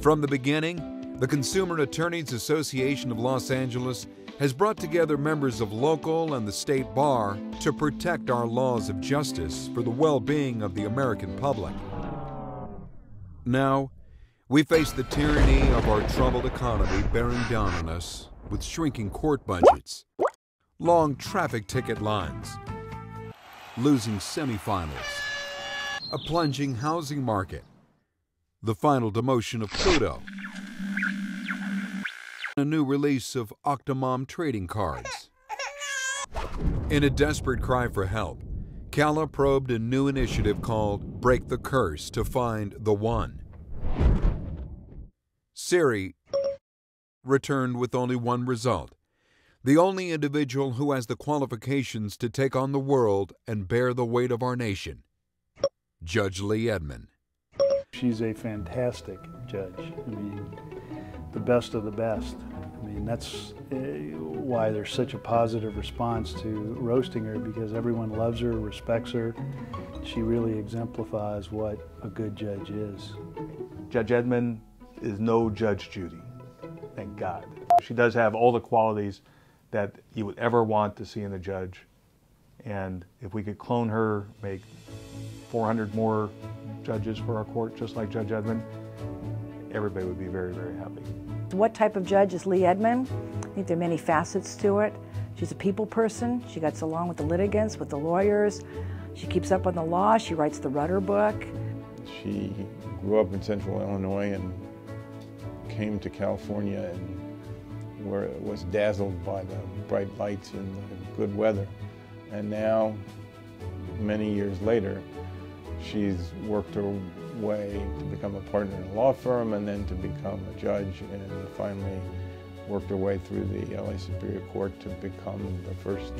From the beginning, the Consumer Attorneys Association of Los Angeles has brought together members of local and the state bar to protect our laws of justice for the well-being of the American public. Now, we face the tyranny of our troubled economy bearing down on us with shrinking court budgets, long traffic ticket lines, losing semifinals, a plunging housing market, the final demotion of Pluto, a new release of Octomom trading cards. In a desperate cry for help, Calla probed a new initiative called Break the Curse to find the one. Siri returned with only one result: the only individual who has the qualifications to take on the world and bear the weight of our nation, Judge Lee Edmon. She's a fantastic judge. I mean, the best of the best. I mean, that's why there's such a positive response to roasting her, because everyone loves her, respects her. She really exemplifies what a good judge is. Judge Edmon is no Judge Judy, thank God. She does have all the qualities that you would ever want to see in a judge. And if we could clone her, make 400 more judges for our court, just like Judge Edmon, everybody would be very, very happy. What type of judge is Lee Edmon? I think there are many facets to it. She's a people person. She gets along with the litigants, with the lawyers. She keeps up on the law. She writes the Rudder book. She grew up in Central Illinois and came to California and was dazzled by the bright lights and the good weather. And now, many years later, she's worked her way to become a partner in a law firm and then to become a judge, and finally worked her way through the LA Superior Court to become the first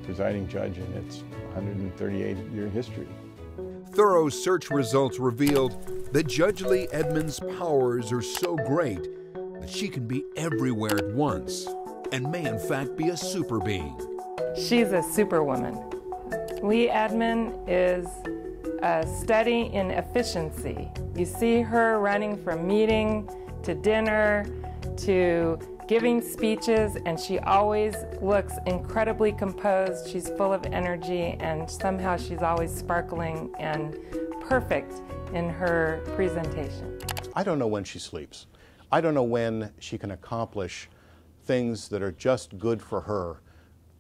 presiding judge in its 138-year history. Thorough search results revealed that Judge Lee Edmon's powers are so great that she can be everywhere at once and may in fact be a super being. She's a superwoman. Lee Edmon is a study in efficiency. You see her running from meeting to dinner to giving speeches, and she always looks incredibly composed. She's full of energy, and somehow she's always sparkling and perfect in her presentation. I don't know when she sleeps. I don't know when she can accomplish things that are just good for her.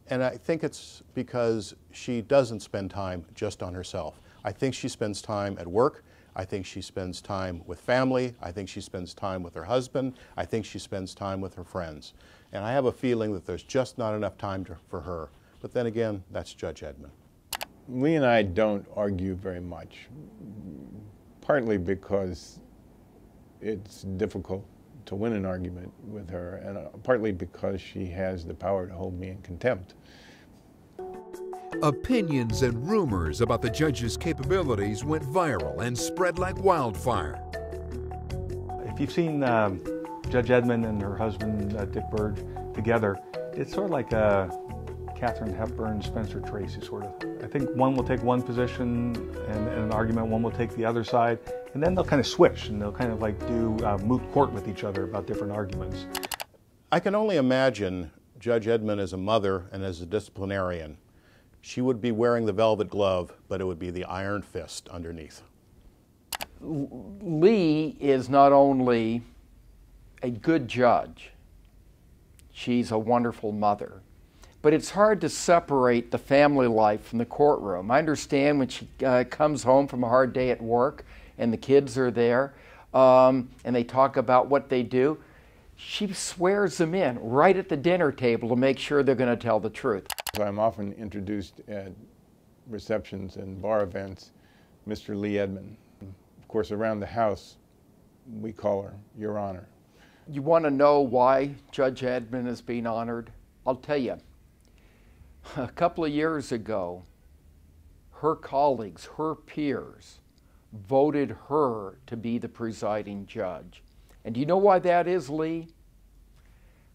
And I think it's because she doesn't spend time just on herself. I think she spends time at work. I think she spends time with family. I think she spends time with her husband. I think she spends time with her friends. And I have a feeling that there's just not enough time for her. But then again, that's Judge Edmon. Lee and I don't argue very much, partly because it's difficult to win an argument with her, and partly because she has the power to hold me in contempt. Opinions and rumors about the judge's capabilities went viral and spread like wildfire. If you've seen Judge Edmon and her husband, Dick Burge, together, it's sort of like Katharine Hepburn, Spencer Tracy, sort of. I think one will take one position in an argument, one will take the other side, and then they'll kind of switch and they'll kind of like do moot court with each other about different arguments. I can only imagine Judge Edmon as a mother and as a disciplinarian. She would be wearing the velvet glove, but it would be the iron fist underneath. Lee is not only a good judge, she's a wonderful mother. But it's hard to separate the family life from the courtroom. I understand when she comes home from a hard day at work and the kids are there and they talk about what they do, she swears them in right at the dinner table to make sure they're going to tell the truth. I'm often introduced at receptions and bar events, Mr. Lee Edmon. Of course, around the house, we call her Your Honor. You want to know why Judge Edmon is being honored? I'll tell you. A couple of years ago, her colleagues, her peers, voted her to be the presiding judge. And do you know why that is, Lee?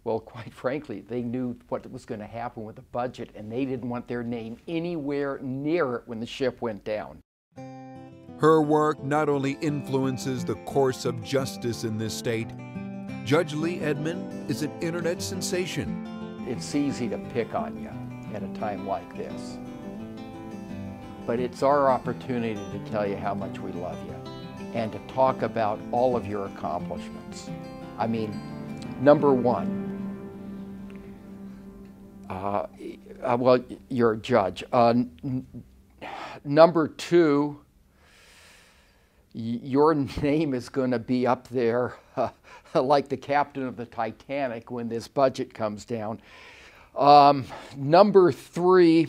Well, quite frankly, they knew what was going to happen with the budget, and they didn't want their name anywhere near it when the ship went down. Her work not only influences the course of justice in this state, Judge Lee Edmon is an internet sensation. It's easy to pick on you at a time like this. But it's our opportunity to tell you how much we love you and to talk about all of your accomplishments. I mean, number one, well, you're a judge. Number two, your name is going to be up there like the captain of the Titanic when this budget comes down. Number three,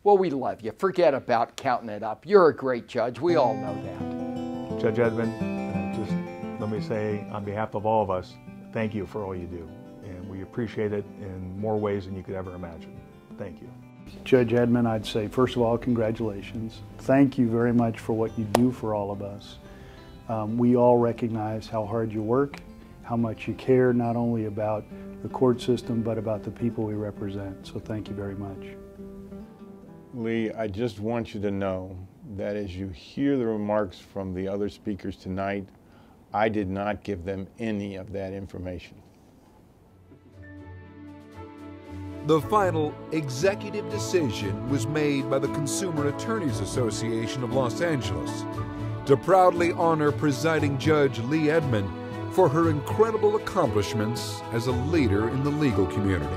well, we love you. Forget about counting it up. You're a great judge. We all know that. Judge Edmon, just let me say on behalf of all of us, thank you for all you do. And we appreciate it in more ways than you could ever imagine. Thank you. Judge Edmon, I'd say, first of all, congratulations. Thank you very much for what you do for all of us. We all recognize how hard you work, how much you care not only about the court system, but about the people we represent. So thank you very much. Lee, I just want you to know that as you hear the remarks from the other speakers tonight, I did not give them any of that information. The final executive decision was made by the Consumer Attorneys Association of Los Angeles to proudly honor presiding Judge Lee Edmon for her incredible accomplishments as a leader in the legal community.